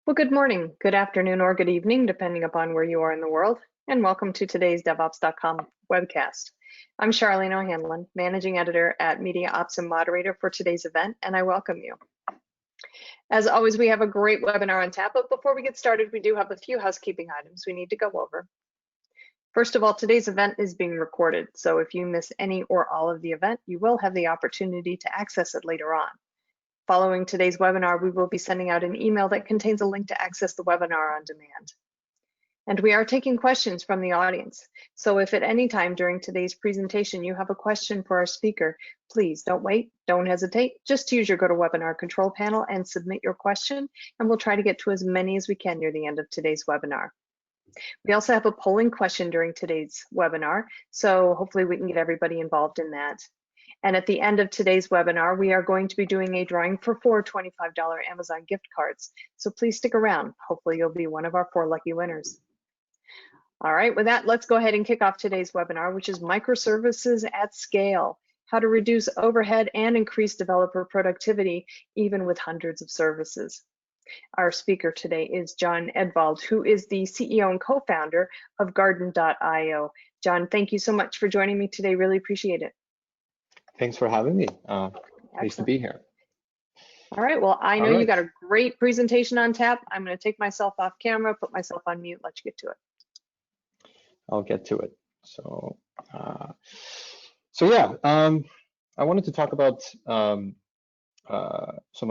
Well, good morning, good afternoon, or good evening, depending upon where you are in the world, and welcome to today's DevOps.com webcast. I'm Charlene O'Hanlon, Managing Editor at Media Ops and Moderator for today's event, and I welcome you. As always, we have a great webinar on tap, but before we get started, we do have a few housekeeping items we need to go over. First of all, today's event is being recorded, so if you miss any or all of the event, you will have the opportunity to access it later on. Following today's webinar, we will be sending out an email that contains a link to access the webinar on demand. And we are taking questions from the audience. So if at any time during today's presentation you have a question for our speaker, please don't wait, don't hesitate. Just use your GoToWebinar control panel and submit your question, and we'll try to get to as many as we can near the end of today's webinar. We also have a polling question during today's webinar, so hopefully we can get everybody involved in that. And at the end of today's webinar, we are going to be doing a drawing for 4 $25 Amazon gift cards. So please stick around. Hopefully you'll be one of our 4 lucky winners. All right, with that, let's go ahead and kick off today's webinar, which is Microservices at Scale, how to reduce overhead and increase developer productivity, even with hundreds of services. Our speaker today is John Edvald, who is the CEO and co-founder of Garden.io. John, thank you so much for joining me today. Really appreciate it. Thanks for having me. Pleased to be here. All right, well, I know you got a great presentation on tap. I'm going to take myself off camera, put myself on mute, let you get to it. I'll get to it. So yeah, I wanted to talk about some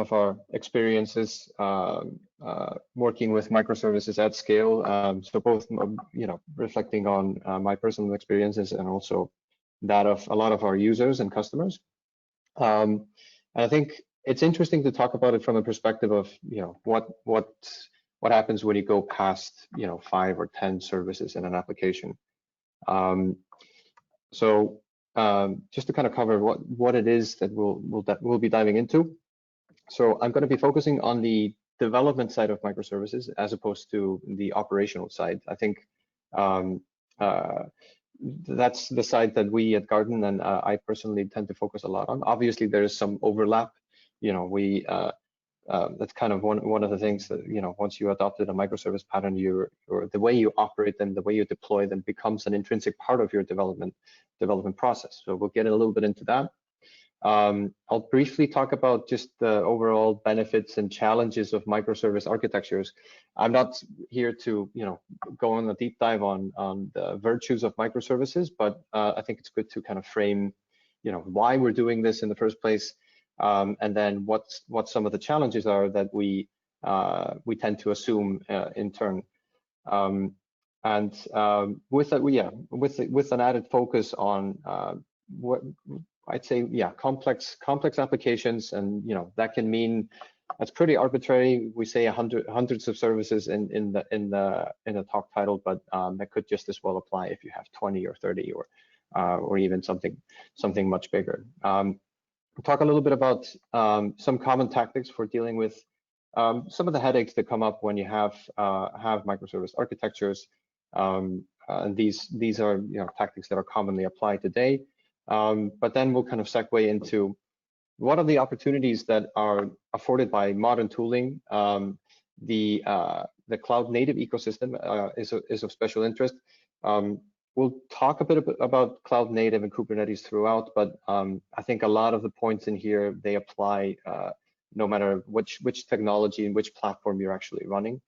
of our experiences working with microservices at scale. So both, reflecting on my personal experiences and also that of a lot of our users and customers. And I think it's interesting to talk about it from a perspective of, what happens when you go past, 5 or 10 services in an application. So just to kind of cover what it is that we'll be diving into. So I'm going to be focusing on the development side of microservices as opposed to the operational side. I think that's the side that we at Garden and I personally tend to focus a lot on. Obviously, there is some overlap. That's kind of one of the things that, once you adopted a microservice pattern, the way you operate them, the way you deploy them becomes an intrinsic part of your development process. So we'll get a little bit into that. I'll briefly talk about just the overall benefits and challenges of microservice architectures. I'm not here to, go on a deep dive on the virtues of microservices, but I think it's good to kind of frame, why we're doing this in the first place, and then what some of the challenges are that we tend to assume in turn. And with that, with an added focus on what I'd say, complex applications, and that can mean that's pretty arbitrary. We say hundreds of services in the talk title, but that could just as well apply if you have 20 or 30 or even something much bigger. We'll talk a little bit about some common tactics for dealing with some of the headaches that come up when you have microservice architectures. And these are tactics that are commonly applied today. But then we'll kind of segue into what are the opportunities that are afforded by modern tooling. The cloud native ecosystem is of special interest. We'll talk a bit about cloud native and Kubernetes throughout, but I think a lot of the points in here, they apply no matter which technology and which platform you're actually running.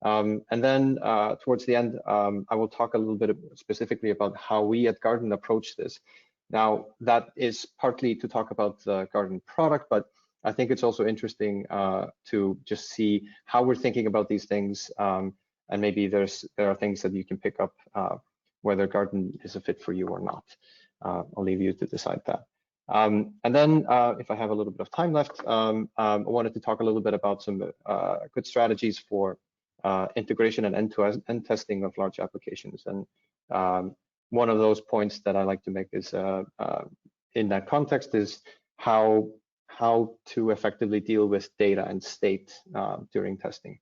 And then towards the end, I will talk a little bit specifically about how we at Garden approach this. Now, that is partly to talk about the Garden product, but I think it's also interesting to just see how we're thinking about these things, and maybe there are things that you can pick up whether Garden is a fit for you or not. I'll leave you to decide that. And then if I have a little bit of time left, I wanted to talk a little bit about some good strategies for integration and end-to-end testing of large applications. And one of those points that I like to make is in that context is how to effectively deal with data and state during testing.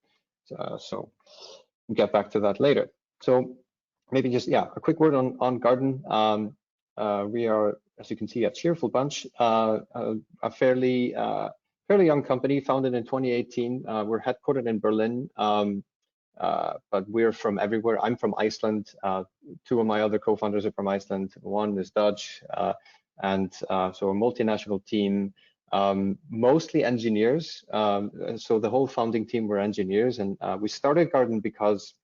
So we'll get back to that later. So maybe just, a quick word on Garden. We are, as you can see, a cheerful bunch, a fairly fairly young company, founded in 2018. We're headquartered in Berlin, but we're from everywhere. I'm from Iceland. Two of my other co-founders are from Iceland. One is Dutch, and so a multinational team. Mostly engineers. So the whole founding team were engineers, and we started Garden because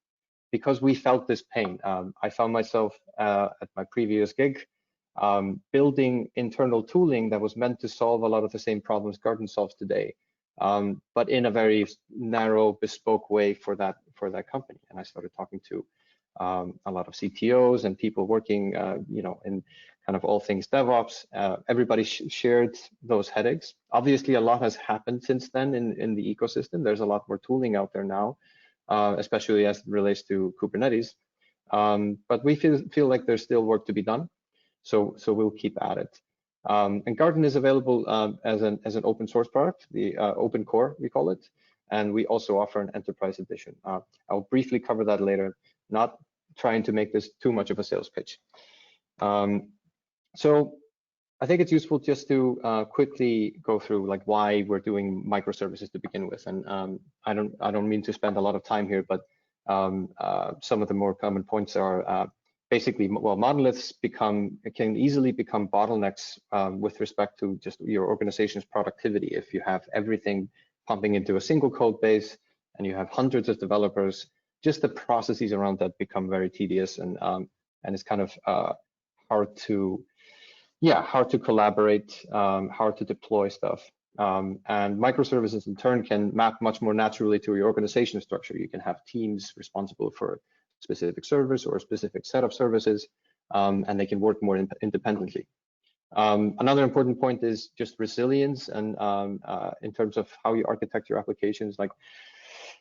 we felt this pain. I found myself at my previous gig building internal tooling that was meant to solve a lot of the same problems Garden solves today, but in a very narrow, bespoke way for that company. And I started talking to a lot of CTOs and people working, in kind of all things DevOps. Everybody shared those headaches. Obviously, a lot has happened since then in the ecosystem. There's a lot more tooling out there now, especially as it relates to Kubernetes. But we feel like there's still work to be done. So we'll keep at it. And Garden is available as an open source product, the open core, we call it. And we also offer an enterprise edition. I'll briefly cover that later, not trying to make this too much of a sales pitch. So I think it's useful just to quickly go through like why we're doing microservices to begin with. And I don't mean to spend a lot of time here, but some of the more common points are basically, well, monoliths can easily become bottlenecks with respect to just your organization's productivity. If you have everything pumping into a single code base and you have hundreds of developers, just the processes around that become very tedious, and it's kind of hard to collaborate, hard to deploy stuff. And microservices in turn can map much more naturally to your organization structure. You can have teams responsible for specific service or a specific set of services, and they can work more independently. Another important point is just resilience, and in terms of how you architect your applications. Like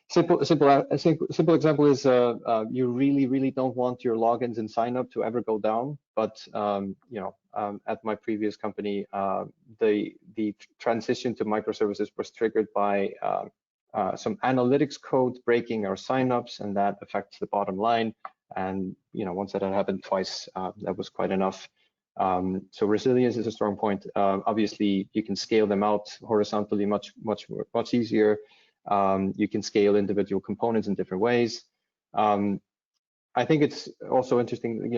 simple example is you really don't want your logins and sign up to ever go down, but at my previous company, the transition to microservices was triggered by some analytics code breaking our signups, and that affects the bottom line. And once that had happened twice, that was quite enough. So resilience is a strong point. Obviously, you can scale them out horizontally much easier. You can scale individual components in different ways. I think it's also interesting,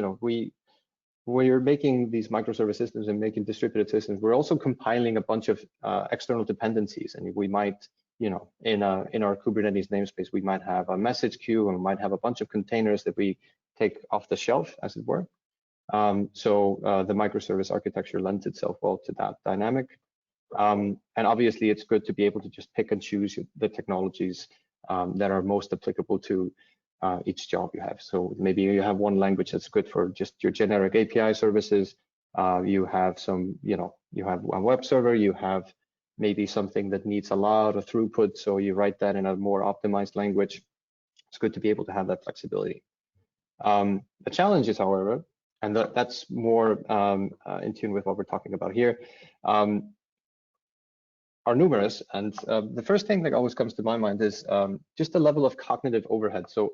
when you're making these microservice systems and making distributed systems, we're also compiling a bunch of external dependencies, and we might, in our Kubernetes namespace, we might have a message queue, and we might have a bunch of containers that we take off the shelf, as it were. So the microservice architecture lends itself well to that dynamic. And obviously, it's good to be able to just pick and choose the technologies that are most applicable to each job you have. So maybe you have one language that's good for just your generic API services. You have you have one web server. You have maybe something that needs a lot of throughput, so you write that in a more optimized language. It's good to be able to have that flexibility. The challenge is, however, and that's more in tune with what we're talking about here, are numerous. And the first thing that always comes to my mind is just the level of cognitive overhead. So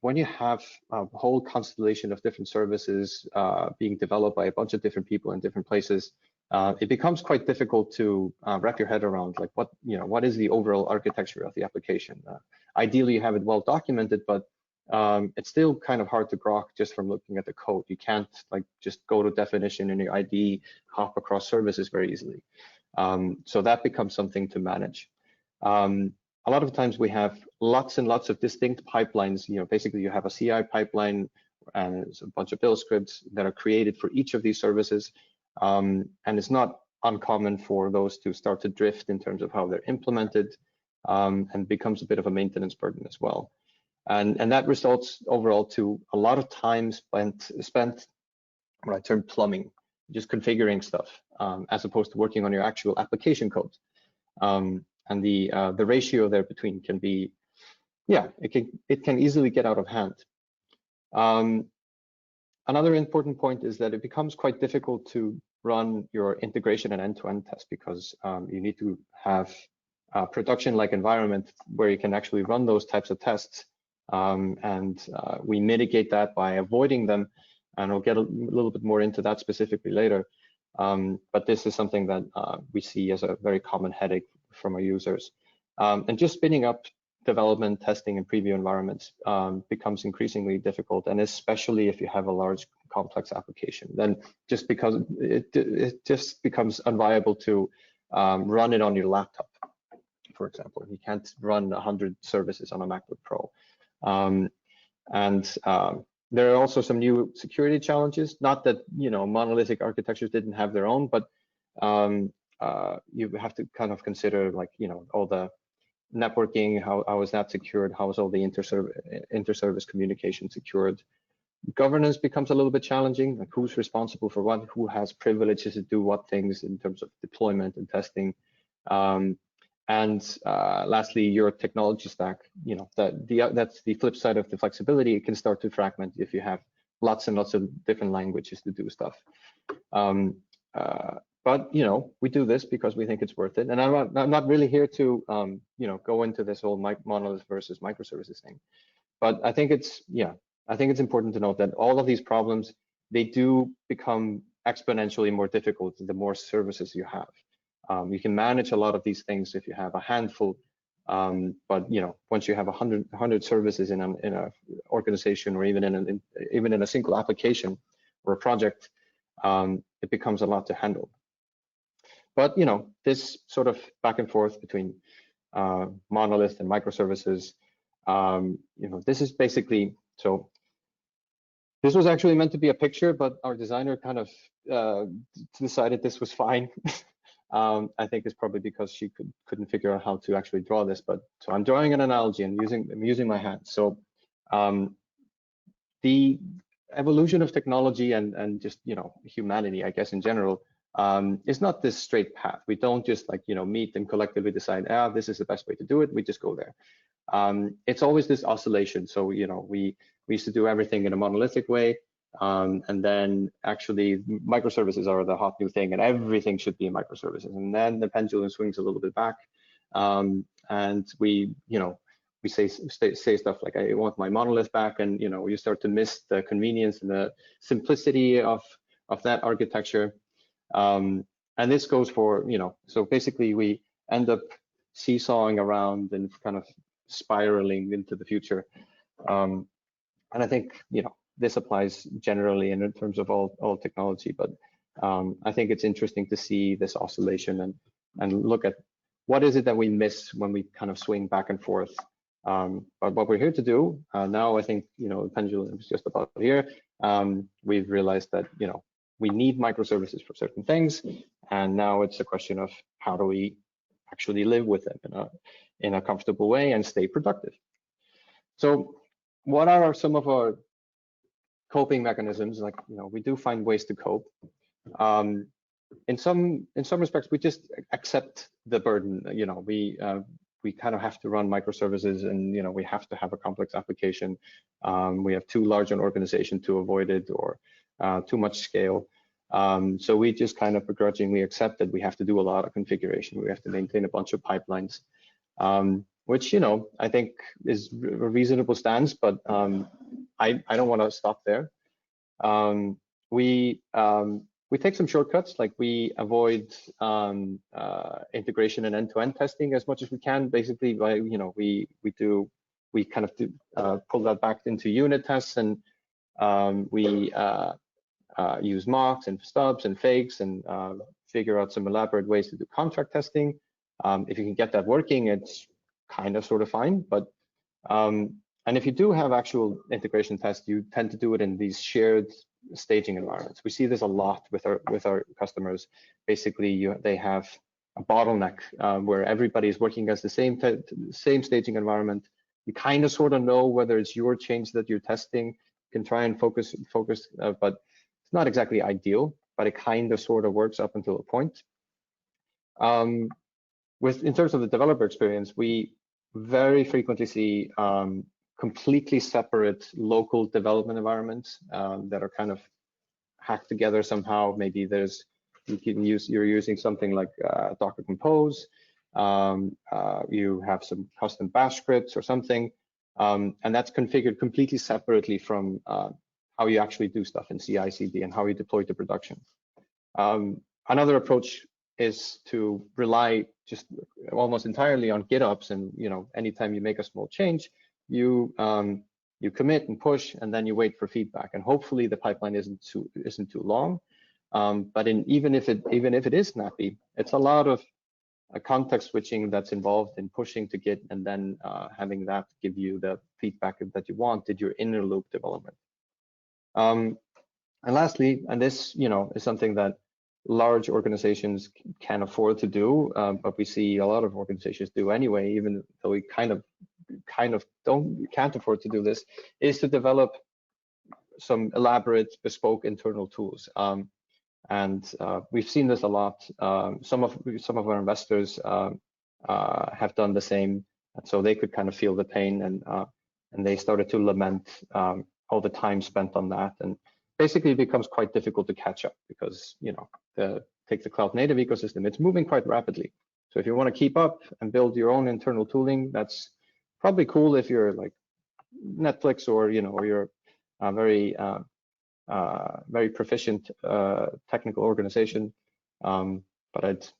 when you have a whole constellation of different services being developed by a bunch of different people in different places, it becomes quite difficult to wrap your head around, like what is the overall architecture of the application. Ideally, you have it well documented, but it's still kind of hard to grok just from looking at the code. You can't just go to definition in your IDE, hop across services very easily. So that becomes something to manage. A lot of times we have lots and lots of distinct pipelines. Basically you have a CI pipeline and it's a bunch of build scripts that are created for each of these services. And it's not uncommon for those to start to drift in terms of how they're implemented, and becomes a bit of a maintenance burden as well. And that results overall to a lot of time spent what I term plumbing, just configuring stuff, as opposed to working on your actual application code. And the ratio there between can be, it can easily get out of hand. Another important point is that it becomes quite difficult to run your integration and end-to-end test, because you need to have a production-like environment where you can actually run those types of tests. And we mitigate that by avoiding them, and I'll get a little bit more into that specifically later. But this is something that we see as a very common headache from our users. And just spinning up development, testing, and preview environments becomes increasingly difficult, and especially if you have a large, complex application, then just because it just becomes unviable to run it on your laptop, for example. You can't run 100 services on a MacBook Pro. There are also some new security challenges. Not that monolithic architectures didn't have their own, but you have to kind of consider, like, all the networking, how is that secured? How is all the inter-service communication secured? Governance becomes a little bit challenging, like who's responsible for what, who has privileges to do what things in terms of deployment and testing. Lastly, your technology stack, that's the flip side of the flexibility. It can start to fragment if you have lots and lots of different languages to do stuff. But we do this because we think it's worth it. And I'm not really here to go into this whole monolith versus microservices thing. But I think it's important to note that all of these problems, they do become exponentially more difficult the more services you have. You can manage a lot of these things if you have a handful, but once you have 100 services in an organization, or even in a single application or a project, it becomes a lot to handle. But this sort of back and forth between monolith and microservices, this is basically, so this was actually meant to be a picture, but our designer kind of decided this was fine. I think it's probably because she couldn't figure out how to actually draw this, but so I'm drawing an analogy and I'm using my hands. So the evolution of technology and just humanity, I guess, in general, is not this straight path. We don't just meet and collectively decide, this is the best way to do it. We just go there. It's always this oscillation. So we used to do everything in a monolithic way. And then actually microservices are the hot new thing, and everything should be in microservices. And then the pendulum swings a little bit back, and we say stuff like, I want my monolith back, and you start to miss the convenience and the simplicity of that architecture. And this goes for so basically we end up seesawing around and kind of spiraling into the future. And I think this applies generally in terms of all technology, but I think it's interesting to see this oscillation and look at what is it that we miss when we kind of swing back and forth. But what we're here to do now, I think the pendulum is just about here. We've realized that we need microservices for certain things, and now it's a question of how do we actually live with them in a comfortable way and stay productive. So what are some of our coping mechanisms? Like, we do find ways to cope. In some respects, we just accept the burden. We kind of have to run microservices, and we have to have a complex application. We have too large an organization to avoid it, or too much scale. So we just kind of begrudgingly accept that we have to do a lot of configuration. We have to maintain a bunch of pipelines, which I think is a reasonable stance, but I don't want to stop there. We take some shortcuts, like we avoid integration and end-to-end testing as much as we can. Basically, by we kind of pull that back into unit tests, and we use mocks and stubs and fakes, and figure out some elaborate ways to do contract testing. If you can get that working, it's kind of sort of fine, but and if you do have actual integration tests, you tend to do it in these shared staging environments. We see this a lot with our customers. Basically, they have a bottleneck where everybody is working as the same staging environment. You kind of sort of know whether it's your change that you're testing. You can try and focus, but it's not exactly ideal. But it kind of sort of works up until a point. In terms of the developer experience, we very frequently see completely separate local development environments that are kind of hacked together somehow. Maybe you're using something like Docker Compose. You have some custom bash scripts or something, and that's configured completely separately from how you actually do stuff in CI/CD and how you deploy to production. Another approach is to rely just almost entirely on GitOps, and anytime you make a small change, you commit and push, and then you wait for feedback, and hopefully the pipeline isn't too long. But even if it is snappy, it's a lot of context switching that's involved in pushing to Git and then having that give you the feedback that you want, did your inner loop development. And lastly, and this is something that large organizations can afford to do, but we see a lot of organizations do anyway, even though we kind of can't afford to do this, is to develop some elaborate bespoke internal tools. And we've seen this a lot. Some of our investors have done the same, so they could kind of feel the pain, and they started to lament all the time spent on that, and basically it becomes quite difficult to catch up because take the cloud native ecosystem, it's moving quite rapidly. So if you want to keep up and build your own internal tooling, that's probably cool if you're like Netflix or or you're very proficient technical organization, but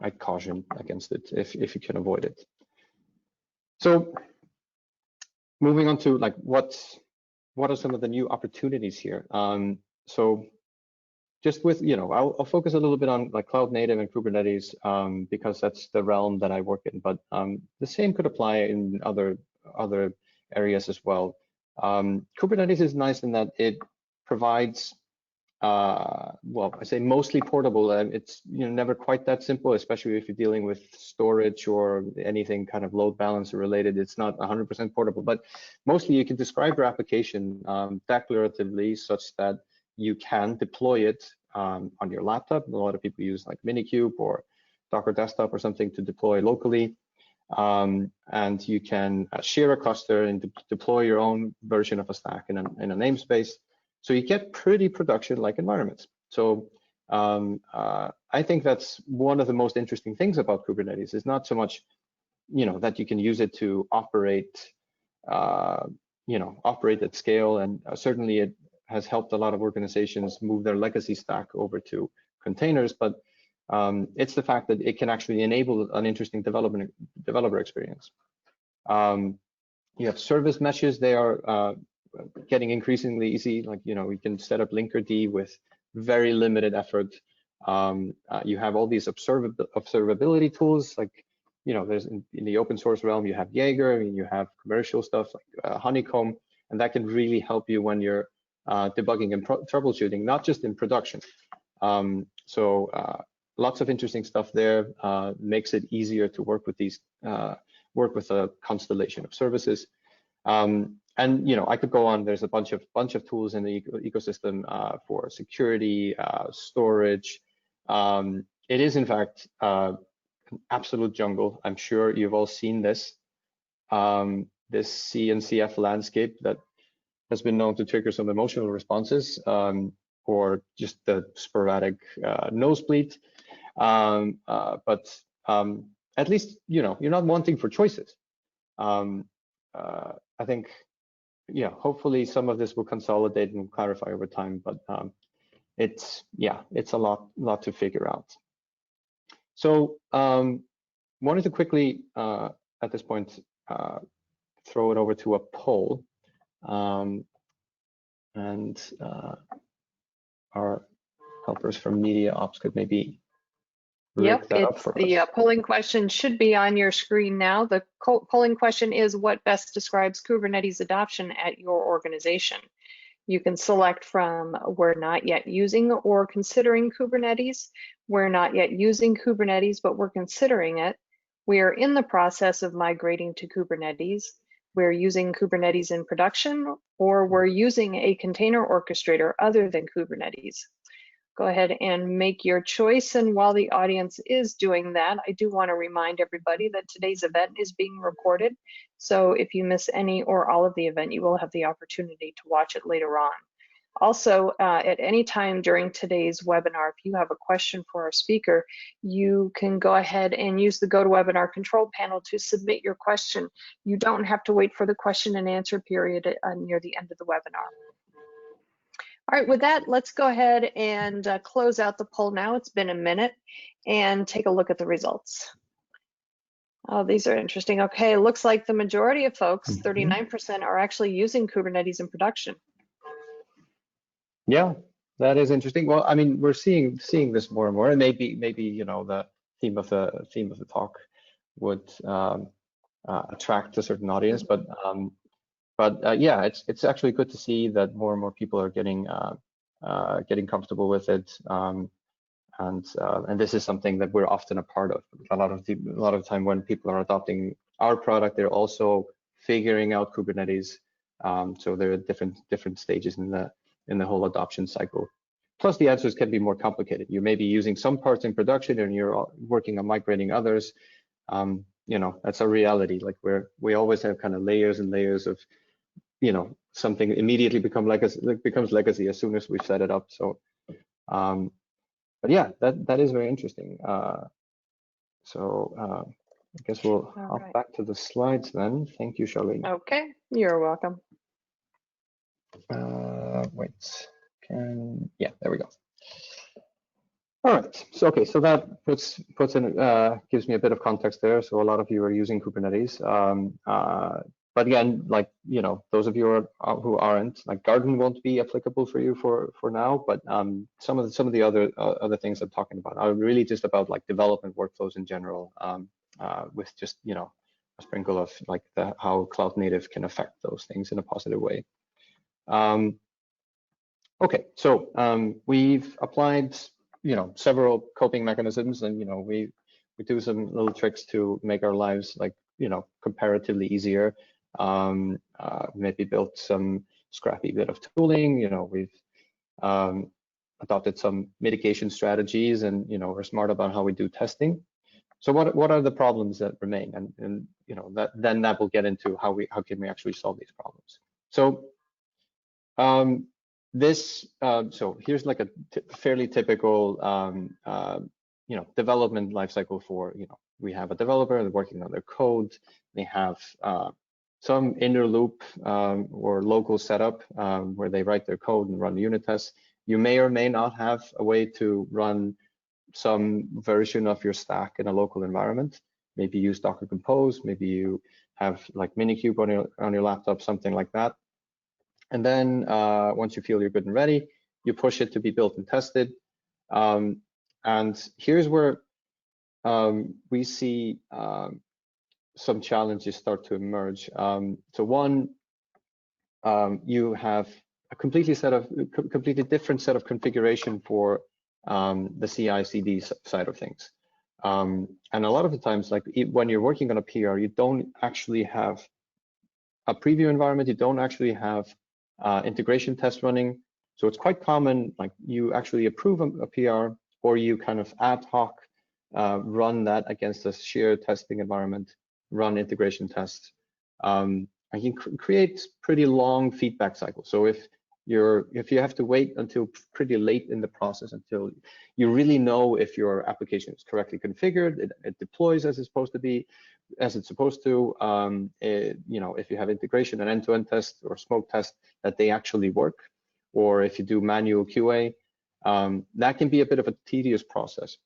I'd caution against it if you can avoid it. So moving on to like what are some of the new opportunities here? So just with I'll focus a little bit on like cloud native and Kubernetes because that's the realm that I work in, but the same could apply in other areas as well. Kubernetes is nice in that it provides well, I say mostly portable, and it's never quite that simple, especially if you're dealing with storage or anything kind of load balancer related. It's not 100% portable, but mostly you can describe your application declaratively such that you can deploy it on your laptop. A lot of people use like Minikube or Docker Desktop or something to deploy locally. And you can share a cluster and deploy your own version of a stack in a namespace. So you get pretty production-like environments. So I think that's one of the most interesting things about Kubernetes. Is not so much, that you can use it to operate, operate at scale, and certainly it has helped a lot of organizations move their legacy stack over to containers. But it's the fact that it can actually enable an interesting developer experience. You have service meshes. They are getting increasingly easy. Like, we can set up Linkerd with very limited effort. You have all these observability tools, like, there's in the open source realm, you have Jaeger, and you have commercial stuff like Honeycomb, and that can really help you when you're debugging and troubleshooting, not just in production. So lots of interesting stuff there. Makes it easier to work with these, work with a constellation of services. And I could go on. There's a bunch of tools in the ecosystem for security, storage. It is in fact an absolute jungle. I'm sure you've all seen this CNCF landscape that has been known to trigger some emotional responses or just the sporadic nosebleed. But at least you're not wanting for choices. I think, hopefully some of this will consolidate and clarify over time, but it's a lot to figure out. So wanted to quickly at this point throw it over to a poll, and our helpers from Media Ops could maybe Yep, the polling question should be on your screen now. The polling question is, what best describes Kubernetes adoption at your organization? You can select from we're not yet using or considering Kubernetes, we're not yet using Kubernetes, but we're considering it, we are in the process of migrating to Kubernetes, we're using Kubernetes in production, or we're using a container orchestrator other than Kubernetes. Go ahead and make your choice. And while the audience is doing that, I do want to remind everybody that today's event is being recorded. So if you miss any or all of the event, you will have the opportunity to watch it later on. Also, at any time during today's webinar, if you have a question for our speaker, you can go ahead and use the GoToWebinar control panel to submit your question. You don't have to wait for the question and answer period near the end of the webinar. All right, with that, let's go ahead and close out the poll now. It's been a minute, and take a look at the results. Oh, these are interesting. Okay, looks like the majority of folks, 39%, are actually using Kubernetes in production. Yeah, that is interesting. Well, I mean, we're seeing this more and more, and maybe the theme of the talk would attract a certain audience, but yeah, it's actually good to see that more and more people are getting comfortable with it, and this is something that we're often a part of. A lot of the time when people are adopting our product, they're also figuring out Kubernetes. So there are different stages in the whole adoption cycle. Plus, the answers can be more complicated. You may be using some parts in production, and you're working on migrating others. That's a reality. Like we always have kind of layers and layers of, something immediately becomes legacy as soon as we set it up. So, but yeah, that is very interesting. So I guess we'll hop back to the slides then. Thank you, Charlene. Okay, you're welcome. Wait, yeah, there we go. All right, so okay, so that puts in gives me a bit of context there. So a lot of you are using Kubernetes, but again, like those of you who aren't, like Garden won't be applicable for you for now. But some of the other things I'm talking about are really just about like development workflows in general, with just a sprinkle of like how cloud native can affect those things in a positive way. Okay, so we've applied several coping mechanisms, and we do some little tricks to make our lives like comparatively easier. Maybe built some scrappy bit of tooling. We've adopted some mitigation strategies, and we're smart about how we do testing. So what are the problems that remain, and that will get into how can we actually solve these problems. So so here's like a fairly typical development lifecycle for we have a developer working on their code. They have some inner loop or local setup where they write their code and run unit tests. You may or may not have a way to run some version of your stack in a local environment. Maybe use Docker Compose. Maybe you have like Minikube on your laptop, something like that. And then once you feel you're good and ready, you push it to be built and tested. And here's where we see some challenges start to emerge. So one, you have a completely different set of configuration for the CI/CD side of things. And a lot of the times, like when you're working on a PR, you don't actually have a preview environment. You don't actually have integration test running. So it's quite common, like you actually approve a PR, or you kind of ad hoc run that against a shared testing environment, run integration tests, and you can create pretty long feedback cycles. So if you have to wait until pretty late in the process until you really know if your application is correctly configured, it deploys as it's supposed to be, if you have integration and end-to-end test or smoke test, that they actually work, or if you do manual QA, that can be a bit of a tedious process.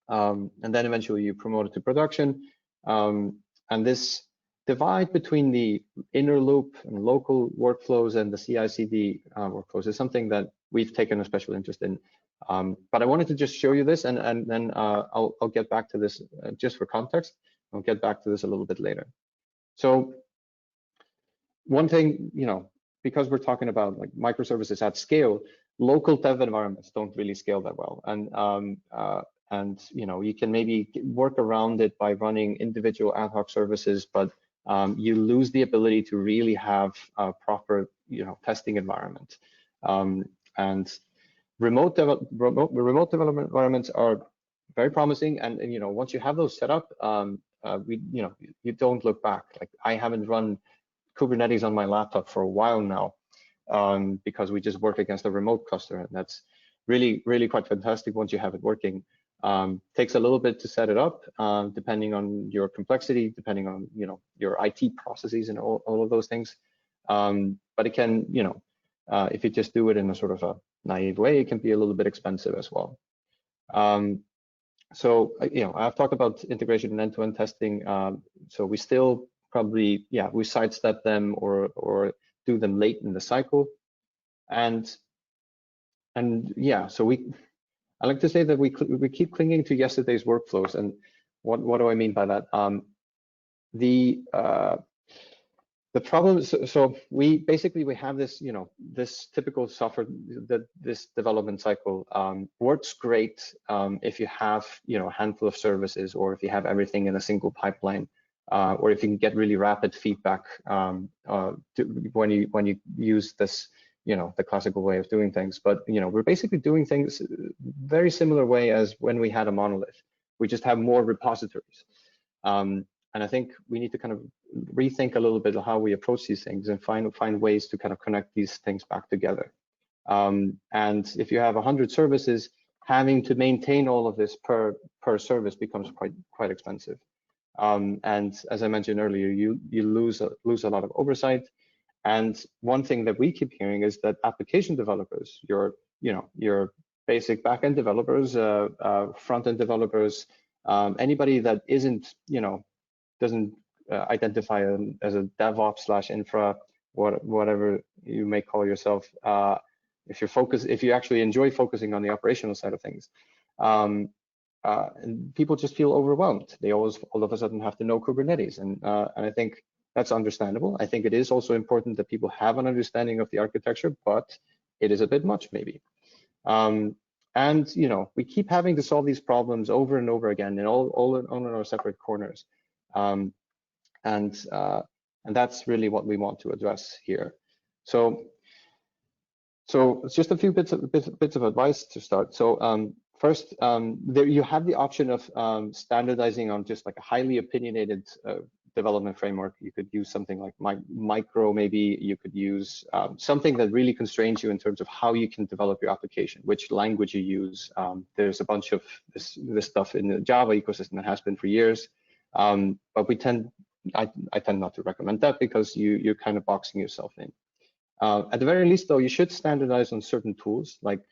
And then eventually you promote it to production, and this divide between the inner loop and local workflows and the CI/CD workflows is something that we've taken a special interest in. But I wanted to just show you this, and then I'll get back to this just for context. I'll get back to this a little bit later. So one thing, because we're talking about like microservices at scale, local dev environments don't really scale that well. And you can maybe work around it by running individual ad hoc services, but you lose the ability to really have a proper testing environment. And remote development environments are very promising, and once you have those set up, you don't look back. Like I haven't run Kubernetes on my laptop for a while now, because we just work against a remote cluster, and that's really quite fantastic once you have it working. Takes a little bit to set it up, depending on your complexity, depending on your IT processes and all of those things. But it can if you just do it in a sort of a naive way, it can be a little bit expensive as well. So, I've talked about integration and end-to-end testing. So we still probably, we sidestep them or do them late in the cycle. And so I like to say that we keep clinging to yesterday's workflows. And what do I mean by that? The problem is, so we have this, this typical software, this development cycle works great if you have, a handful of services, or if you have everything in a single pipeline, or if you can get really rapid feedback when you use this, the classical way of doing things. But, we're basically doing things very similar way as when we had a monolith. We just have more repositories. And I think we need to kind of rethink a little bit of how we approach these things and find ways to kind of connect these things back together. And if you have 100 services, having to maintain all of this per service becomes quite expensive. And as I mentioned earlier, you lose a lot of oversight. And one thing that we keep hearing is that application developers, your basic backend developers, front-end developers, anybody that isn't, doesn't identify as a DevOps / infra, whatever you may call yourself. If you actually enjoy focusing on the operational side of things, and people just feel overwhelmed. They all of a sudden have to know Kubernetes, and I think that's understandable. I think it is also important that people have an understanding of the architecture, but it is a bit much maybe. And we keep having to solve these problems over and over again, and all in our separate corners. And that's really what we want to address here. So it's just a few bits of advice to start. So first, there you have the option of standardizing on just like a highly opinionated development framework. You could use something like Micro, maybe. You could use something that really constrains you in terms of how you can develop your application, which language you use. There's a bunch of this stuff in the Java ecosystem that has been for years. But I tend not to recommend that, because you're kind of boxing yourself in. At the very least, though, you should standardize on certain tools like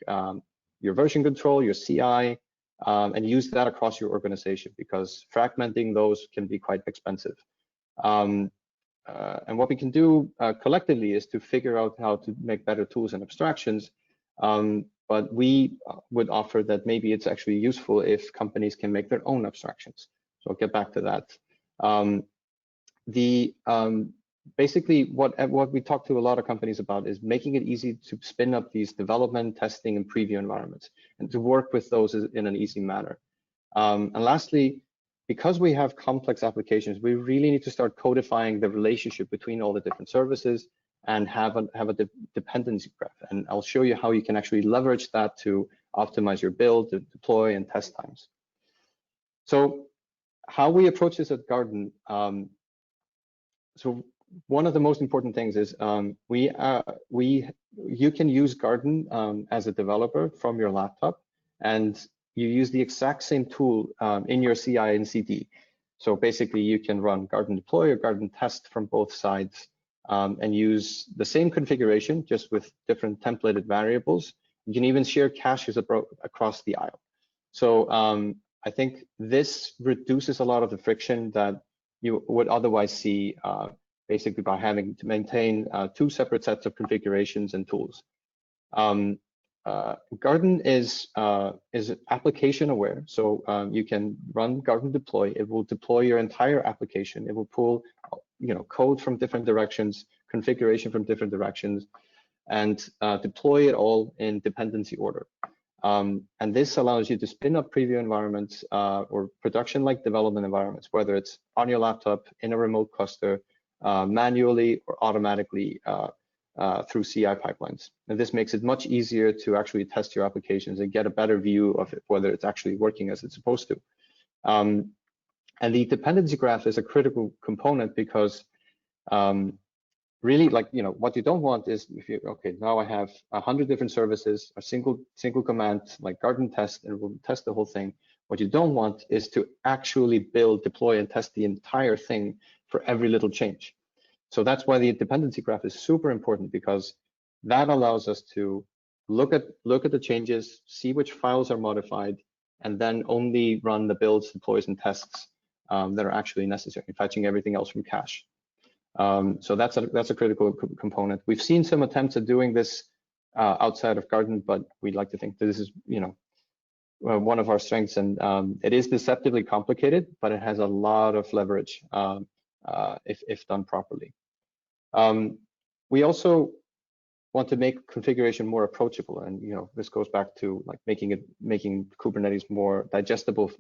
your version control, your CI, and use that across your organization, because fragmenting those can be quite expensive. And what we can do collectively is to figure out how to make better tools and abstractions. But we would offer that maybe it's actually useful if companies can make their own abstractions. So I'll get back to that. Basically, what we talk to a lot of companies about is making it easy to spin up these development, testing, and preview environments, and to work with those in an easy manner. And lastly, because we have complex applications, we really need to start codifying the relationship between all the different services and have a dependency graph. And I'll show you how you can actually leverage that to optimize your build, to deploy, and test times. So how we approach this at Garden. So one of the most important things is you can use Garden as a developer from your laptop, and you use the exact same tool in your CI and CD. So basically, you can run Garden deploy or Garden test from both sides, and use the same configuration, just with different templated variables. You can even share caches across the aisle. So I think this reduces a lot of the friction that you would otherwise see basically by having to maintain two separate sets of configurations and tools. Garden is application aware, so you can run Garden deploy. It will deploy your entire application. It will pull code from different directions, configuration from different directions, and deploy it all in dependency order. And this allows you to spin up preview environments or production-like development environments, whether it's on your laptop, in a remote cluster, manually or automatically through CI pipelines. And this makes it much easier to actually test your applications and get a better view of it, whether it's actually working as it's supposed to. And the dependency graph is a critical component, because really, what you don't want is, okay, now I have 100 different services, a single command like Garden test, and it will test the whole thing. What you don't want is to actually build, deploy, and test the entire thing for every little change. So that's why the dependency graph is super important, because That allows us to look at the changes, see which files are modified, and then only run the builds, deploys, and tests that are actually necessary, fetching everything else from cache. So that's a critical component. We've seen some attempts at doing this outside of Garden, but we'd like to think that this is, one of our strengths, and it is deceptively complicated, but it has a lot of leverage if done properly. We also want to make configuration more approachable, and this goes back to like making Kubernetes more digestible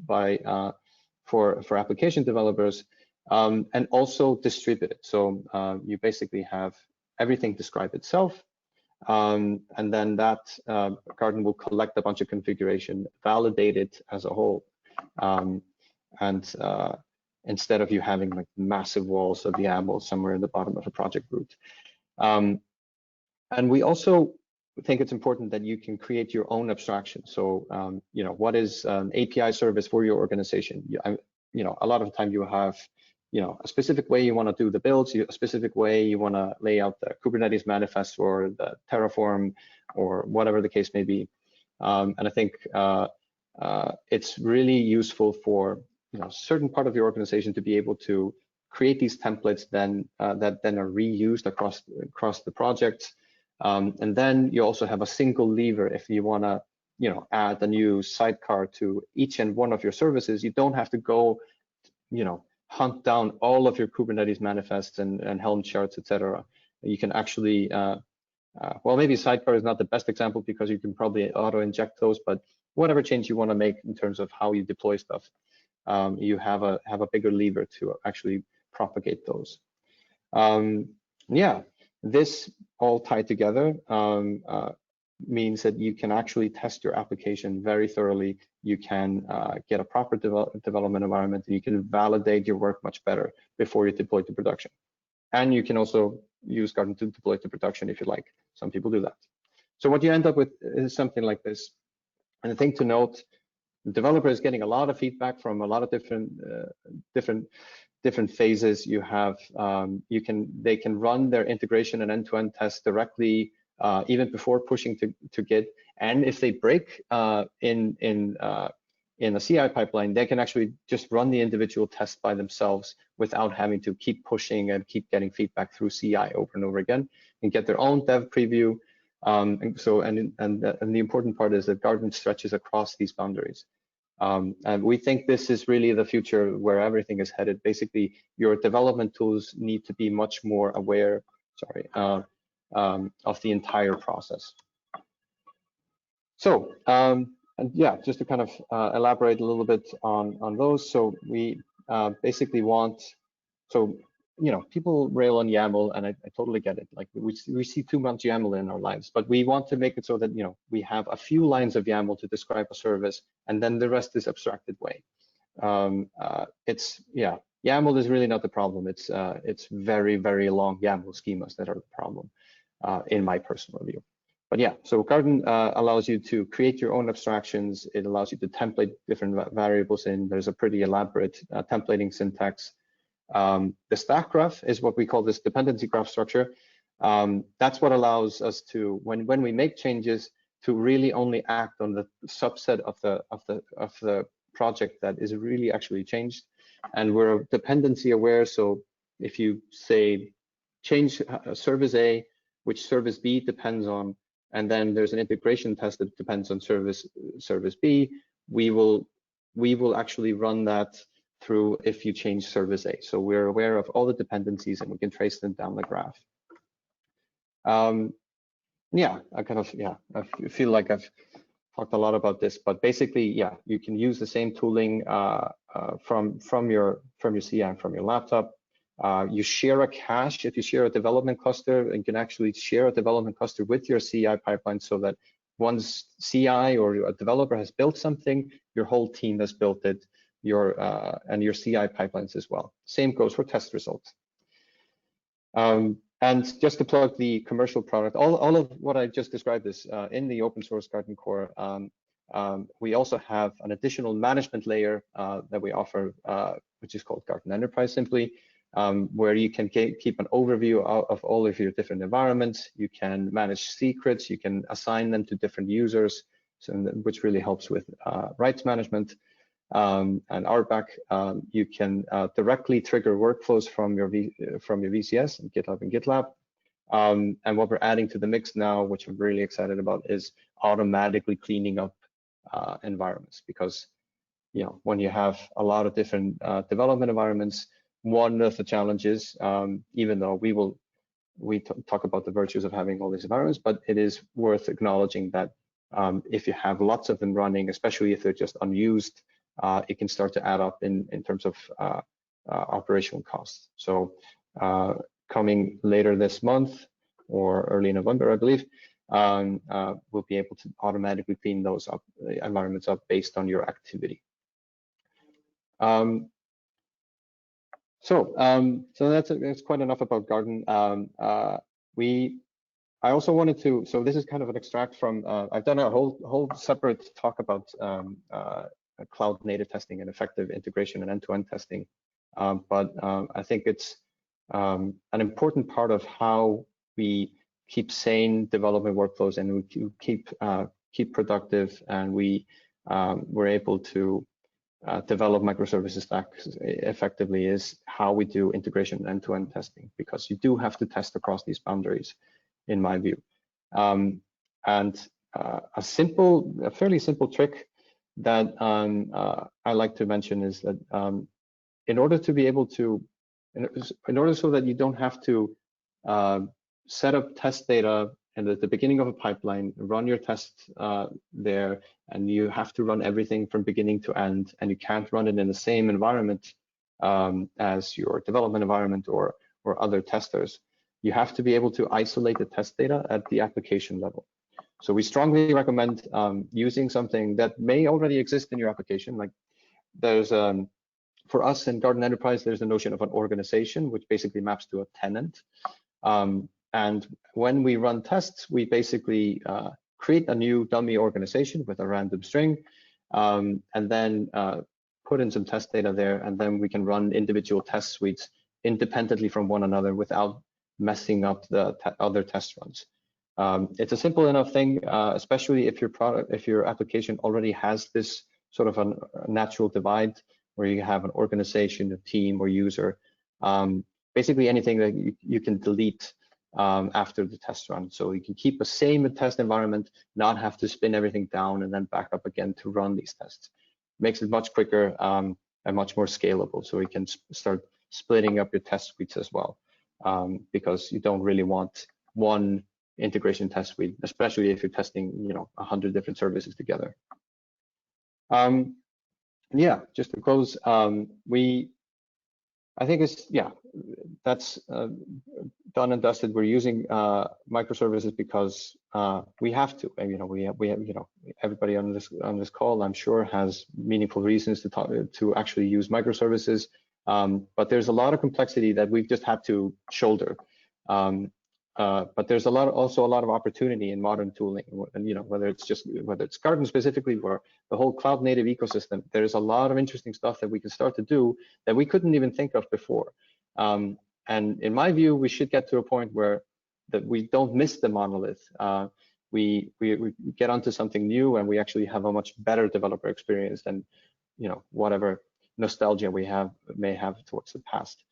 for application developers, and also distributed. So you basically have everything describe itself. And then that Garden will collect a bunch of configuration, validate it as a whole, and instead of you having like massive walls of YAML somewhere in the bottom of a project root. And we also think it's important that you can create your own abstraction. So what is an API service for your organization? A lot of the time you have a specific way you want to do the builds, a specific way you want to lay out the Kubernetes manifest or the Terraform or whatever the case may be. And I think it's really useful for a certain part of your organization to be able to create these templates that then are reused across the project. And then you also have a single lever if you want to add a new sidecar to each and one of your services. You don't have to go hunt down all of your Kubernetes manifests and Helm charts, etc. You can actually, well, maybe sidecar is not the best example because you can probably auto-inject those, but whatever change you want to make in terms of how you deploy stuff, you have a bigger lever to actually propagate those. Yeah, this all tied together means that you can actually test your application very thoroughly. You can get a proper development environment. You can validate your work much better before you deploy to production. And you can also use Garden to deploy to production if you like. Some people do that. So what you end up with is something like this. And the thing to note, the developer is getting a lot of feedback from a lot of different phases. You have they can run their integration and end-to-end tests directly even before pushing to Git. And if they break in a CI pipeline, they can actually just run the individual tests by themselves without having to keep pushing and keep getting feedback through CI over and over again, and get their own dev preview. And the important part is that Garden stretches across these boundaries. And we think this is really the future where everything is headed. Basically, your development tools need to be much more aware, of the entire process. So, and yeah, just to kind of elaborate a little bit on those. So we basically want, people rail on YAML, and I totally get it. Like we see too much YAML in our lives, but we want to make it so that we have a few lines of YAML to describe a service, and then the rest is abstracted way. YAML is really not the problem. It's very, very long YAML schemas that are the problem, in my personal view. But yeah, so Garden allows you to create your own abstractions. It allows you to template different variables in. There's a pretty elaborate templating syntax. The stack graph is what we call this dependency graph structure. That's what allows us to, when we make changes, to really only act on the subset of the project that is really actually changed. And we're dependency aware. So if you say change service A, which service B depends on, and then there's an integration test that depends on service B, we will actually run that through if you change service A. So we're aware of all the dependencies and we can trace them down the graph. Yeah, I feel like I've talked a lot about this, but basically, yeah, you can use the same tooling from your CI and from your laptop. You share a cache if you share a development cluster, and you can actually share a development cluster with your CI pipeline, so that once CI or a developer has built something, your whole team has built it, and your CI pipelines as well. Same goes for test results. And just to plug the commercial product, all of what I just described is in the open source Garden core. We also have an additional management layer that we offer, which is called Garden Enterprise simply. where you can keep an overview of all of your different environments. You can manage secrets. You can assign them to different users, so which really helps with rights management. And RBAC, you can directly trigger workflows from your VCS and GitHub and GitLab. And what we're adding to the mix now, which I'm really excited about, is automatically cleaning up environments. Because when you have a lot of different development environments, one of the challenges, even though we talk about the virtues of having all these environments, but it is worth acknowledging that if you have lots of them running, especially if they're just unused, it can start to add up in terms of operational costs. So coming later this month or early November, I believe, we'll be able to automatically clean those environments up based on your activity. So that's quite enough about Garden. I also wanted to, so this is kind of an extract from, I've done a whole separate talk about cloud native testing and effective integration and end-to-end testing. But I think it's an important part of how we keep sane development workflows, and we keep productive, and we're able to develop microservices stacks effectively, is how we do integration and end-to-end testing, because you do have to test across these boundaries, in my view. And a fairly simple trick that I like to mention is that in order to be able to, in order so that you don't have to set up test data and at the beginning of a pipeline, run your tests there, and you have to run everything from beginning to end, and you can't run it in the same environment as your development environment or other testers. You have to be able to isolate the test data at the application level. So we strongly recommend using something that may already exist in your application. Like there's, for us in Garden Enterprise, there's the notion of an organization, which basically maps to a tenant. And when we run tests, we basically create a new dummy organization with a random string, and then put in some test data there, and then we can run individual test suites independently from one another without messing up the other test runs. It's a simple enough thing, especially if your application already has this sort of a natural divide where you have an organization, a team, or user. Basically anything that you can delete after the test run. So you can keep the same test environment, not have to spin everything down and then back up again to run these tests. Makes it much quicker and much more scalable. So we can start splitting up your test suites as well, because you don't really want one integration test suite, especially if you're testing 100 different services together. Yeah, just to close, I think that's done and dusted. We're using microservices because we have to. And, we have everybody on this call, I'm sure, has meaningful reasons to actually use microservices. But there's a lot of complexity that we've just had to shoulder. But there's also a lot of opportunity in modern tooling, and whether it's Garden specifically or the whole cloud native ecosystem, there's a lot of interesting stuff that we can start to do that we couldn't even think of before. And in my view, we should get to a point where that we don't miss the monolith. We get onto something new, and we actually have a much better developer experience than whatever nostalgia we may have towards the past.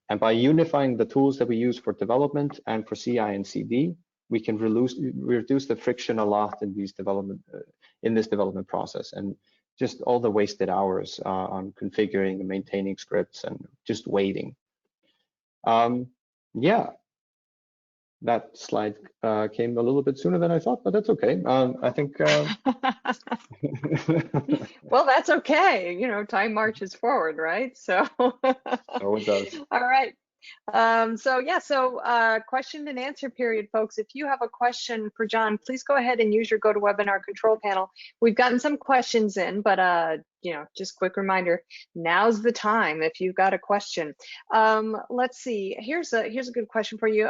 And by unifying the tools that we use for development and for CI and CD, we can reduce the friction a lot in this development process, and just all the wasted hours on configuring and maintaining scripts and just waiting. Yeah, that slide came a little bit sooner than I thought, but that's okay. I think. Well, that's okay. Time marches forward, right? So. So it does. All right. Question and answer period, folks. If you have a question for John, please go ahead and use your GoToWebinar control panel. We've gotten some questions in, but just quick reminder, now's the time if you've got a question. Let's see, here's a good question for you.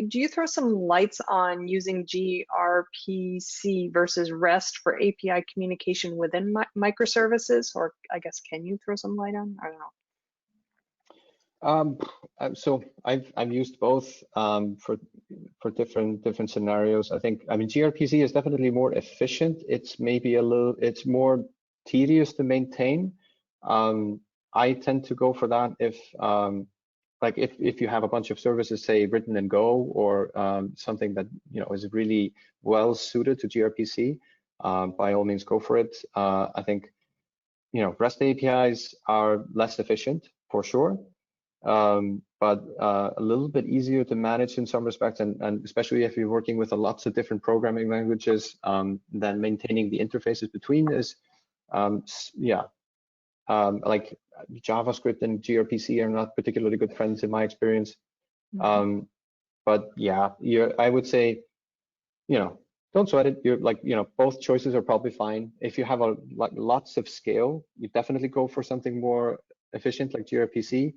Do you throw some lights on using GRPC versus REST for API communication within microservices? Or I guess, can you throw some light on? I don't know. So I've used both for different scenarios. I mean gRPC is definitely more efficient. It's maybe it's more tedious to maintain. I tend to go for that if like if you have a bunch of services, say written in Go, or something that is really well suited to gRPC, by all means go for it. I think REST APIs are less efficient for sure. But a little bit easier to manage in some respects, and especially if you're working with lots of different programming languages, then maintaining the interfaces between is, like JavaScript and gRPC are not particularly good friends in my experience. But yeah, I would say, don't sweat it. You're like, both choices are probably fine. If you have lots of scale, you definitely go for something more efficient like gRPC.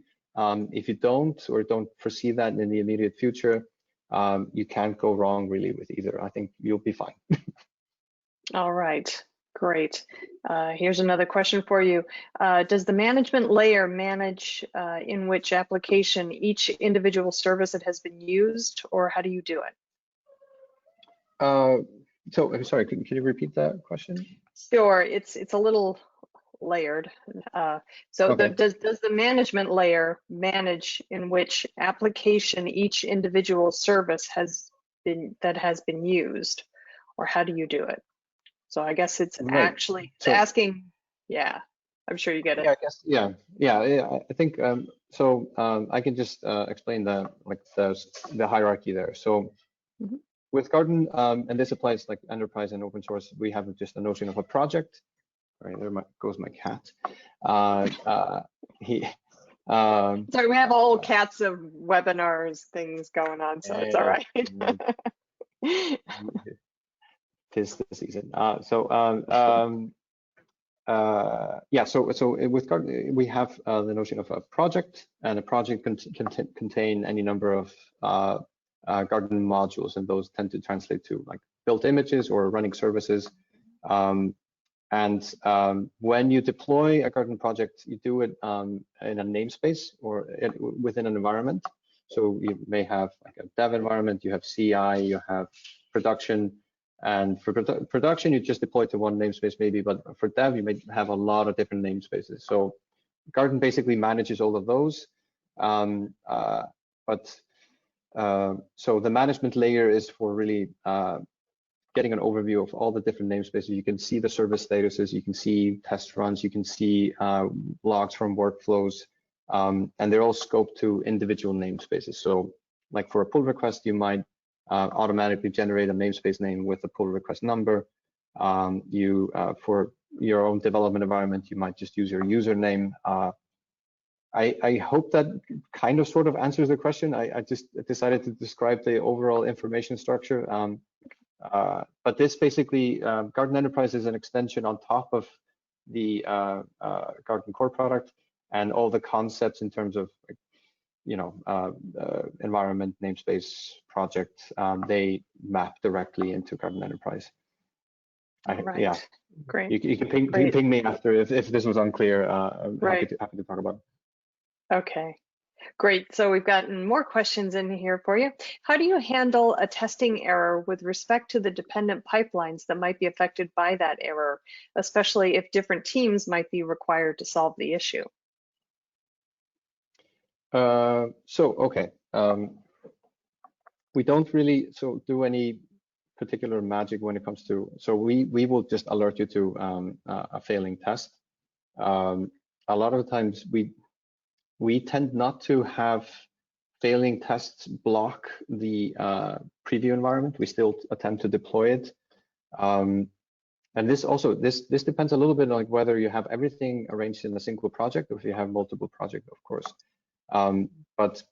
If you don't, or don't foresee that in the immediate future, you can't go wrong really with either. I think you'll be fine. All right, great. Here's another question for you. Does the management layer manage in which application each individual service that has been used, or how do you do it? So I'm sorry, can you repeat that question? Sure, it's a little layered. Okay. Does the management layer manage in which application each individual service has been used, or how do you do it? So I guess it's Right. actually asking. Yeah, I'm sure you get it. Yeah, I guess. Yeah. I think so. I can just explain the hierarchy there. So with Garden, and this applies like enterprise and open source, we have just a notion of a project. All right, there goes my cat. Sorry, we have all cats of webinars things going on, so it's all right. Tis the season. Yeah, so with Garden, we have the notion of a project, and a project can contain any number of Garden modules, and those tend to translate to like built images or running services. When you deploy a Garden project, you do it in a namespace or within an environment. So you may have like a dev environment, you have CI, you have production, and for production, you just deploy to one namespace maybe, but for dev, you may have a lot of different namespaces. So Garden basically manages all of those. So the management layer is for really getting an overview of all the different namespaces. You can see the service statuses, you can see test runs, you can see logs from workflows, and they're all scoped to individual namespaces. So like for a pull request, you might automatically generate a namespace name with a pull request number. For your own development environment, you might just use your username. I hope that kind of sort of answers the question. I just decided to describe the overall information structure. But this basically, Garden Enterprise is an extension on top of the Garden core product, and all the concepts in terms of, environment, namespace, project, they map directly into Garden Enterprise. Right. Yeah, great. You can ping me after if this was unclear. I'm right. happy to talk about it. Okay. Great. So we've gotten more questions in here for you. How do you handle a testing error with respect to the dependent pipelines that might be affected by that error, especially if different teams might be required to solve the issue? Okay. We don't really do any particular magic when it comes to, so we will just alert you to a failing test. A lot of the times we tend not to have failing tests block the preview environment. We still attempt to deploy it. And this depends a little bit on like whether you have everything arranged in a single project or if you have multiple projects, of course. But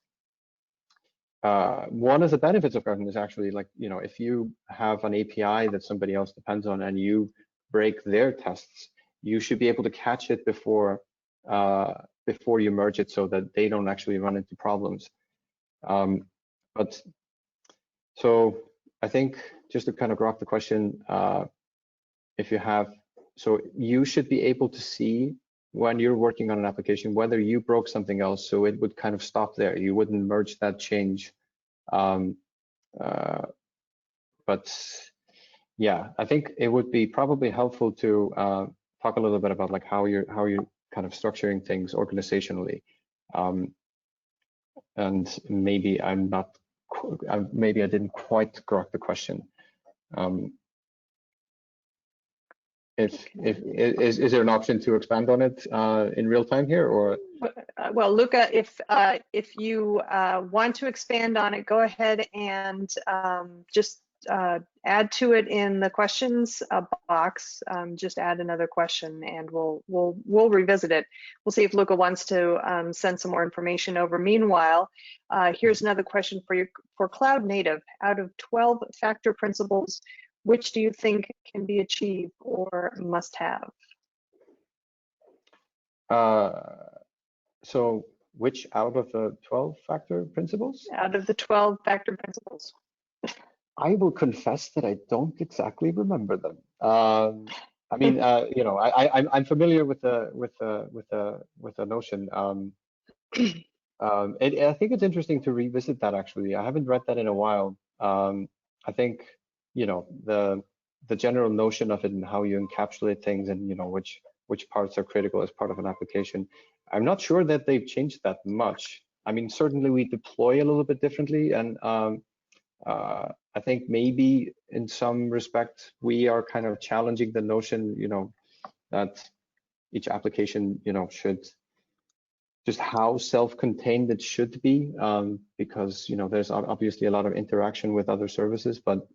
one of the benefits of Garden is actually like, if you have an API that somebody else depends on and you break their tests, you should be able to catch it before you merge it so that they don't actually run into problems. But so I think just to kind of grok the question, if you have, so you should be able to see when you're working on an application, whether you broke something else, so it would kind of stop there. You wouldn't merge that change. But yeah, I think it would be probably helpful to talk a little bit about like how you're kind of structuring things organizationally. And maybe maybe I didn't quite grok the question. Is there an option to expand on it in real time here, or? Well, Luca, if you want to expand on it, go ahead and just add to it in the questions box. Just add another question, and we'll revisit it. We'll see if Luca wants to send some more information over. Meanwhile, here's another question for you. For cloud native, out of 12 factor principles, which do you think can be achieved or must have? So which out of the 12 factor principles? Out of the 12 factor principles. I will confess that I don't exactly remember them. I mean, you know, I'm familiar with the notion. I think it's interesting to revisit that. Actually, I haven't read that in a while. I think, you know, the general notion of it and how you encapsulate things, and you know which parts are critical as part of an application. I'm not sure that they've changed that much. I mean, certainly we deploy a little bit differently, and I think maybe in some respect we are kind of challenging the notion, you know, that each application, you know, should just how self-contained it should be, because you know there's obviously a lot of interaction with other services, but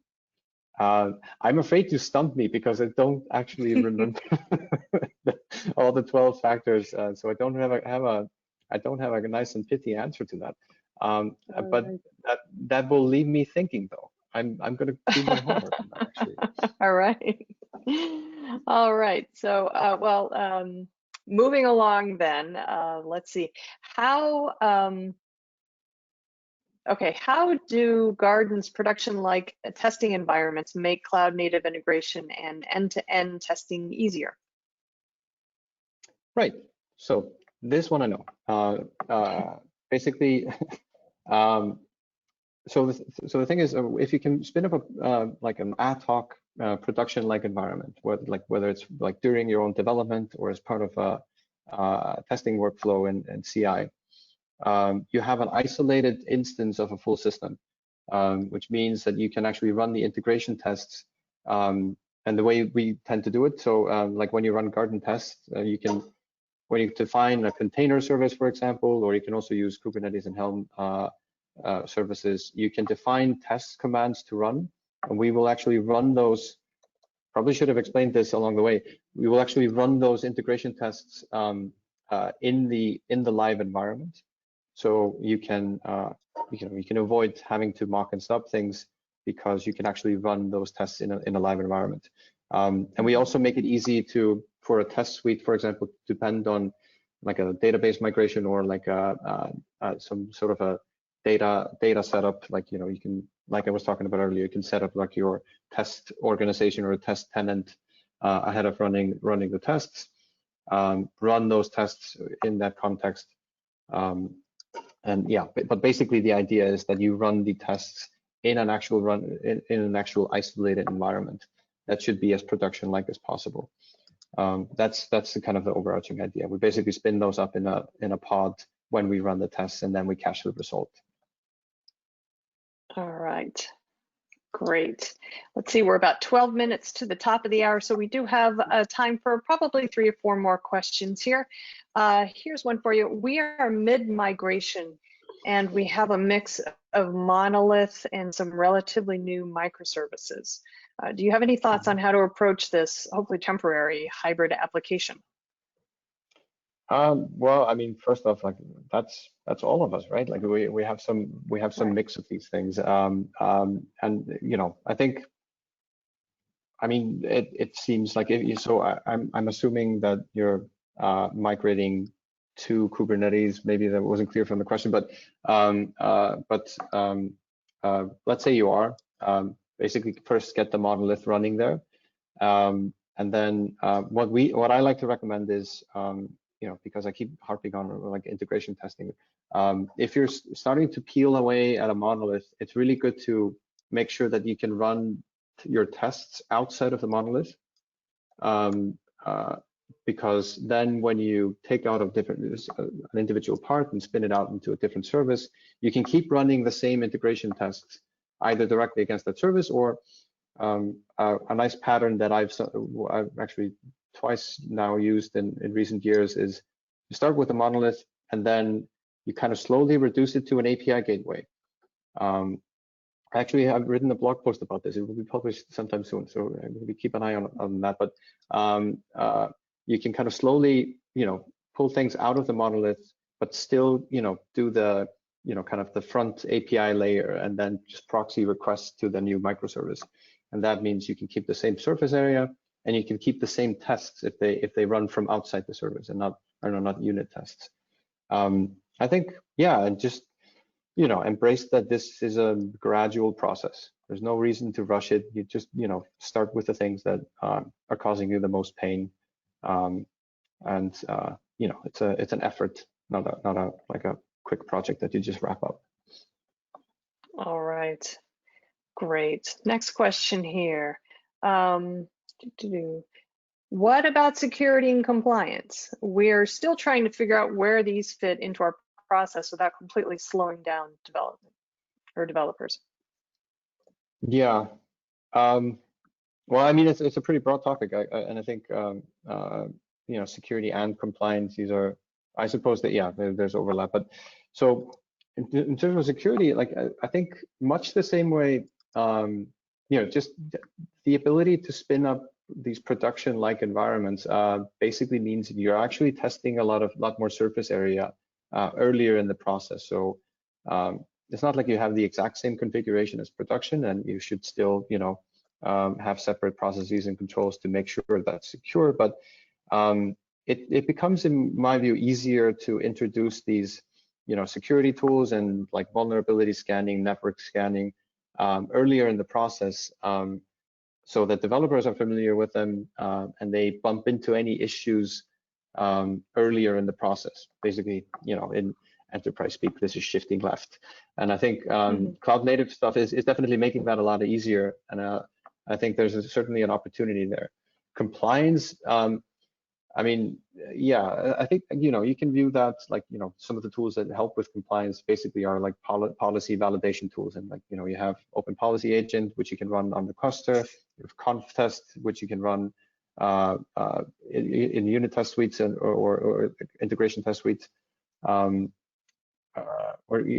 I'm afraid to stump me because I don't actually remember all the 12 factors, so I don't have a nice and pithy answer to that. But right. that will leave me thinking, though. I'm going to do my homework on that, actually. All right. So, moving along then, let's see how. Okay, how do Garden's production-like testing environments make cloud-native integration and end-to-end testing easier? Right. So this one I know. Basically, so the thing is, if you can spin up like an ad hoc production-like environment, whether it's like during your own development or as part of a testing workflow in CI. You have an isolated instance of a full system, which means that you can actually run the integration tests. And the way we tend to do it, so like when you run Garden tests, when you define a container service, for example, or you can also use Kubernetes and Helm services, you can define test commands to run, and we will actually run those. Probably should have explained this along the way. We will actually run those integration tests in the live environment. So you can avoid having to mock and stub things because you can actually run those tests in a live environment. And we also make it easy for a test suite, for example, depend on like a database migration or like some sort of a data setup. Like, you know, you can, like I was talking about earlier, you can set up like your test organization or a test tenant ahead of running the tests. Run those tests in that context. And yeah, but basically the idea is that you run the tests in an actual in an actual isolated environment that should be as production-like as possible. That's the kind of the overarching idea. We basically spin those up in a pod when we run the tests, and then we cache the result. All right, great. Let's see, we're about 12 minutes to the top of the hour, so we do have time for probably 3 or 4 more questions here. Here's one for you. We are mid-migration, and we have a mix of Monolith and some relatively new microservices. Do you have any thoughts on how to approach this, hopefully temporary hybrid application? Well, I mean, first off, like that's all of us, right? Like we have some mix of these things, and you know, I think, I mean, it seems like I'm assuming that you're migrating to Kubernetes. Maybe that wasn't clear from the question, but let's say you are. Basically, first get the monolith running there, and then what I like to recommend is because I keep harping on like integration testing. If you're starting to peel away at a monolith, it's really good to make sure that you can run your tests outside of the monolith. Because then when you take out of an individual part and spin it out into a different service, you can keep running the same integration tests either directly against that service, or a nice pattern that I've actually twice now used in recent years is you start with a monolith and then you kind of slowly reduce it to an API gateway. Actually, I've written a blog post about this. It will be published sometime soon, so maybe keep an eye on that. But you can kind of slowly, pull things out of the monolith, but still, do the, kind of the front API layer and then just proxy requests to the new microservice. And that means you can keep the same surface area and you can keep the same tests if they run from outside the service and not unit tests. I think, yeah, and just embrace that this is a gradual process. There's no reason to rush it. You just, start with the things that are causing you the most pain. It's an effort, not a like a quick project that you just wrap up. All right, great. Next question here. What about security and compliance? We're still trying to figure out where these fit into our process without completely slowing down development or developers. Yeah. Well, I mean, it's a pretty broad topic, and I think security and compliance, these are, I suppose that, yeah, there's overlap. But so in terms of security, like I think much the same way, just the ability to spin up these production-like environments basically means you're actually testing a lot more surface area earlier in the process. So it's not like you have the exact same configuration as production, and you should still, have separate processes and controls to make sure that's secure. But it becomes, in my view, easier to introduce these, security tools and like vulnerability scanning, network scanning earlier in the process, so that developers are familiar with them and they bump into any issues earlier in the process. Basically, in enterprise speak, this is shifting left. And I think cloud native stuff is definitely making that a lot easier. And I think there's certainly an opportunity there. Compliance, I mean, yeah, I think, you can view that like, some of the tools that help with compliance basically are like policy validation tools. And like, you have open policy agent, which you can run on the cluster. You have conf test, which you can run in unit test suites or integration test suites. Or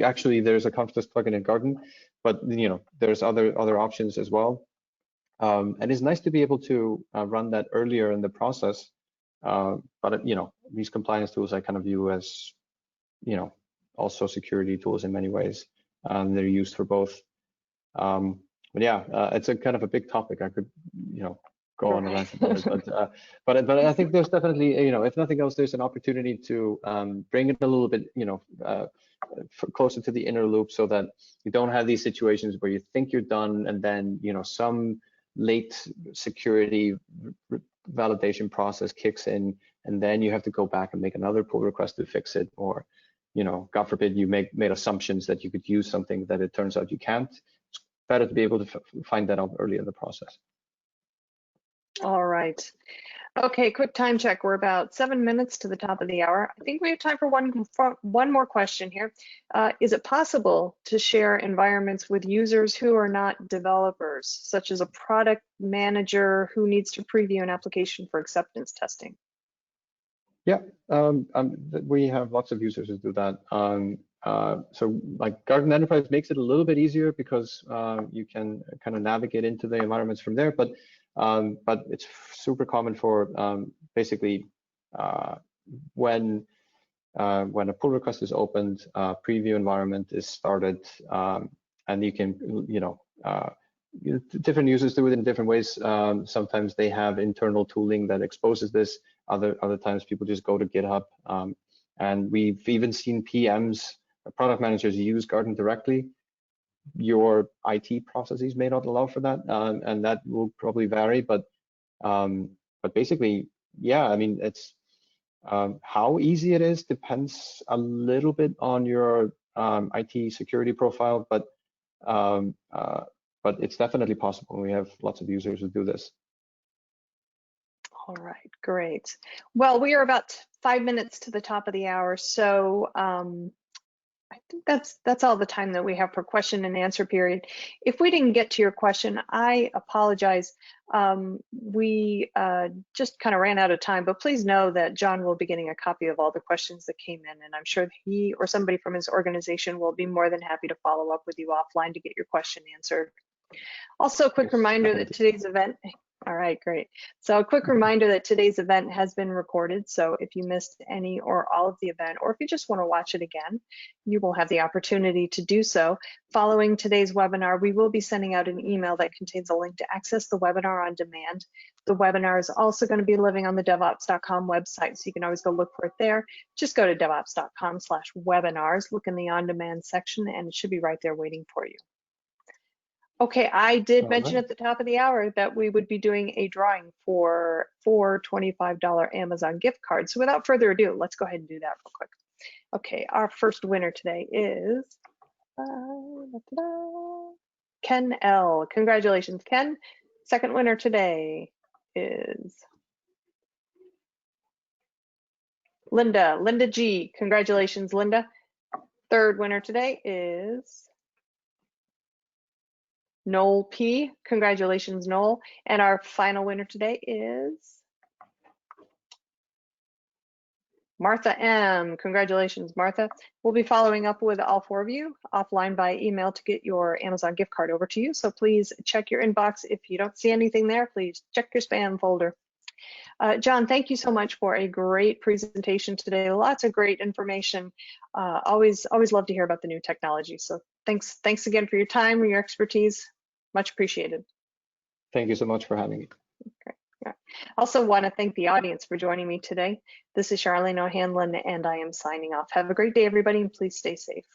actually, there's a conf test plugin in Garden, but there's other options as well. And it's nice to be able to run that earlier in the process. But these compliance tools I kind of view as, also security tools in many ways. They're used for both. But yeah, it's a kind of a big topic. I could, go on and rant about it. But I think there's definitely, if nothing else, there's an opportunity to bring it a little bit, closer to the inner loop, so that you don't have these situations where you think you're done and then, some late security validation process kicks in, and then you have to go back and make another pull request to fix it, or God forbid you made assumptions that you could use something that it turns out you can't. It's better to be able to find that out early in the process. All right. Okay, quick time check. We're about 7 minutes to the top of the hour. I think we have time for one more question here. Is it possible to share environments with users who are not developers, such as a product manager who needs to preview an application for acceptance testing? Yeah, we have lots of users who do that. So like Garden Enterprise makes it a little bit easier because you can kind of navigate into the environments from there, but it's super common for basically when a pull request is opened, preview environment is started, and you can, different users do it in different ways. Sometimes they have internal tooling that exposes this. Other times people just go to GitHub, and we've even seen PMs, product managers, use Garden directly. Your IT processes may not allow for that, and that will probably vary. But basically, yeah, I mean, it's How easy it is depends a little bit on your IT security profile, but it's definitely possible. We have lots of users who do this. All right, great. Well, we are about 5 minutes to the top of the hour, so I think that's all the time that we have for question and answer period. If we didn't get to your question, I apologize. We just kind of ran out of time, but please know that John will be getting a copy of all the questions that came in, and I'm sure he or somebody from his organization will be more than happy to follow up with you offline to get your question answered. Also, a quick reminder that today's event, all right, great. So a quick reminder that today's event has been recorded. So if you missed any or all of the event, or if you just want to watch it again, you will have the opportunity to do so. Following today's webinar, we will be sending out an email that contains a link to access the webinar on demand. The webinar is also going to be living on the devops.com website, so you can always go look for it there. Just go to devops.com/webinars, look in the on-demand section, and it should be right there waiting for you. Okay, I did mention at the top of the hour that we would be doing a drawing for 4 $25 Amazon gift cards. So without further ado, let's go ahead and do that real quick. Okay, our first winner today is Ken L. Congratulations, Ken. Second winner today is Linda G. Congratulations, Linda. Third winner today is Noel P. Congratulations, Noel. And our final winner today is Martha M. Congratulations, Martha. We'll be following up with all 4 of you offline by email to get your Amazon gift card over to you. So please check your inbox. If you don't see anything there, please check your spam folder. John, thank you so much for a great presentation today. Lots of great information. Always love to hear about the new technology. So thanks again for your time and your expertise. Much appreciated. Thank you so much for having me. Okay. Yeah. Also want to thank the audience for joining me today. This is Charlene O'Hanlon, and I am signing off. Have a great day, everybody, and please stay safe.